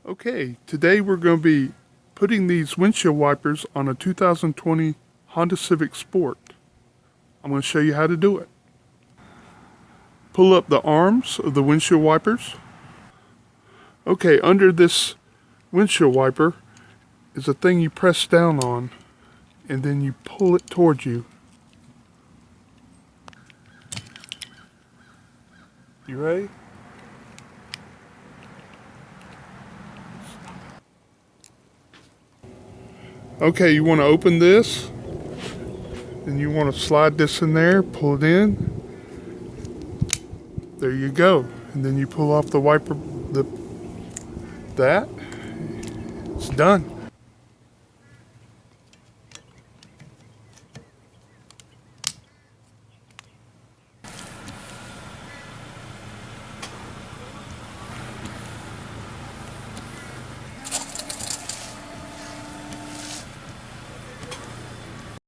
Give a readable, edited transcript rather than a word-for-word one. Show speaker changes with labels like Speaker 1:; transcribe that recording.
Speaker 1: Okay, today we're going to be putting these windshield wipers on a 2020 Honda Civic Sport. I'm going to show you how to do it. Pull up the arms of the windshield wipers. Okay, under this windshield wiper is a thing you press down on and then you pull it towards you. You ready? Okay, you want to open this, and you want to slide this in there, pull it in. There you go. And then you pull off the wiper, it's done.